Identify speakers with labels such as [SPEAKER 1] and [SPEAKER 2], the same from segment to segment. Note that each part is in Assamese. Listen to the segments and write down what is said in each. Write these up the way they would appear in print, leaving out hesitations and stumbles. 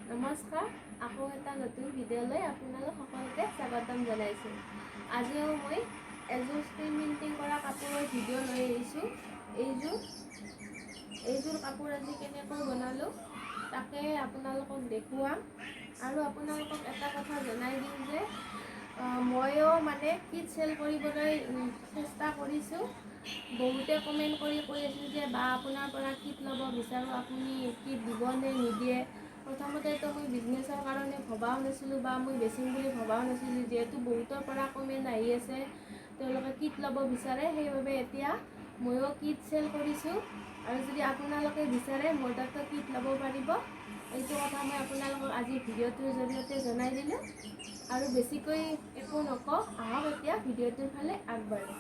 [SPEAKER 1] নমস্কাৰ, আকৌ এটা নতুন ভিডিঅ'লৈ আপোনালোক সকলোকে স্বাগতম জনাইছোঁ। আজিও মই এযোৰ স্ক্ৰীন প্ৰিণ্টিং কৰা কাপোৰৰ ভিডিঅ' লৈ আহিছোঁ। এইযোৰ কাপোৰ আজি কেনেকৈ বনালোঁ তাকে আপোনালোকক দেখুৱাম। আৰু আপোনালোকক এটা কথা জনাই দিওঁ যে ময়ো কিট চেল কৰিবলৈ চেষ্টা কৰিছোঁ। বহুতে কমেণ্ট কৰি কৈ আছিল যে বা আপোনাৰ পৰা কিট ল'ব বিচাৰোঁ, আপুনি কিট দিব নে নিদিয়ে। প্ৰথমতেতো মই বিজনেছৰ কাৰণে ভবাও নাছিলোঁ বা মই বেচিম বুলি ভবাও নাছিলোঁ, যিহেতু বহুতৰ পৰা কমেণ্ট আহি আছে তেওঁলোকে কিট ল'ব বিচাৰে। সেইবাবে এতিয়া ময়ো কিট চেল কৰিছোঁ আৰু যদি আপোনালোকে বিচাৰে মোৰ তাতো কিট ল'ব পাৰিব। এইটো কথা মই আপোনালোকক আজি ভিডিঅ'টোৰ জৰিয়তে জনাই দিলোঁ। আৰু বেছিকৈ একো নকওঁ, আহক এতিয়া ভিডিঅ'টোৰ ফালে আগবাঢ়ো।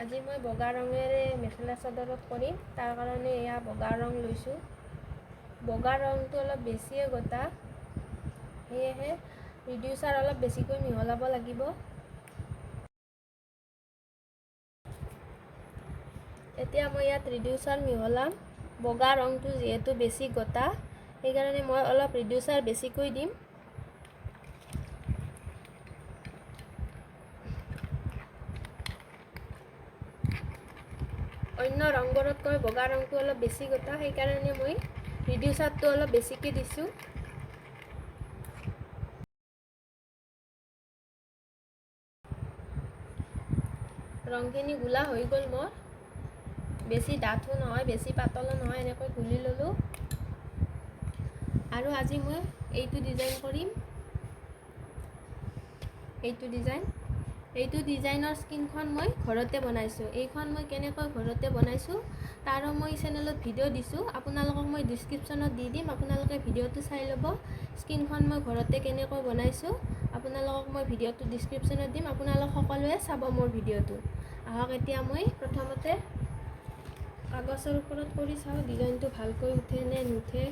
[SPEAKER 1] আজি মই বগা ৰঙেৰে মেখেলা চাদৰত কৰিম, তাৰ কাৰণে এয়া বগা ৰং লৈছোঁ। বগা ৰংটো অলপ বেছিয়ে গোটা, সেয়েহে ৰিডিউচাৰ অলপ বেছিকৈ মিহলাব লাগিব। এতিয়া মই ইয়াত ৰিডিউচাৰ মিহলাম। বগা ৰংটো যিহেতু বেছি গোটা, সেইকাৰণে মই অলপ ৰিডিউচাৰ বেছিকৈ দিম। অন্য ৰংবোৰতকৈ বগা ৰংটো অলপ বেছি গোটা, সেইকাৰণে মই ৰিডিউচাৰটো অলপ বেছিকৈ দিছোঁ। ৰংখিনি গুলা হৈ গ'ল মোৰ, বেছি ডাঠো নহয় বেছি পাতলো নহয়, এনেকৈ গুলি ল'লোঁ। আৰু আজি মই এইটো ডিজাইন কৰিম। এইটো ডিজাইনৰ স্কিনখন মই ঘৰতে বনাইছোঁ। এইখন মই কেনেকৈ ঘৰতে বনাইছোঁ তাৰো মই চেনেলত ভিডিঅ' দিছোঁ, আপোনালোকক মই ডিছক্ৰিপশ্যনত দি দিম, আপোনালোকে ভিডিঅ'টো চাই ল'ব। স্কিনখন মই ঘৰতে কেনেকৈ বনাইছোঁ আপোনালোকক মই ভিডিঅ'টো ডিছক্ৰিপশ্যনত দিম, আপোনালোক সকলোৱে চাব মোৰ ভিডিঅ'টো। আহক এতিয়া মই প্ৰথমতে কাগজৰ ওপৰত কৰি চাওঁ ডিজাইনটো ভালকৈ উঠে নে নুঠে।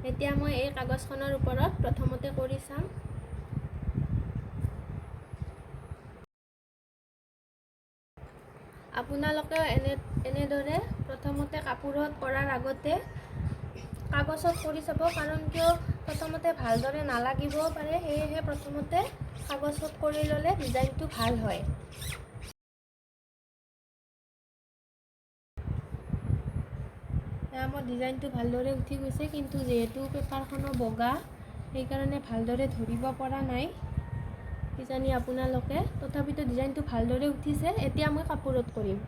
[SPEAKER 1] এতিয়া মই এই কাগজখনৰ ওপৰত প্ৰথমতে কৰি চাম। আপোনালোকেও এনেদৰে প্ৰথমতে কাপোৰত কৰাৰ আগতে কাগজত কৰি চাব, কাৰণ কিয় প্ৰথমতে ভালদৰে নালাগিবও পাৰে, সেয়েহে প্ৰথমতে কাগজত কৰি ল'লে ডিজাইনটো ভাল হয়। মোৰ ডিজাইনটো ভালদৰে উঠি গৈছে, কিন্তু যিহেতু পেপাৰখনো বগা সেইকাৰণে ভালদৰে ধৰিব পৰা নাই কিজানি আপোনালোকে। তথাপিতো ডিজাইনটো ভালদৰে উঠিছে। এতিয়া মই কাপোৰত কৰিম।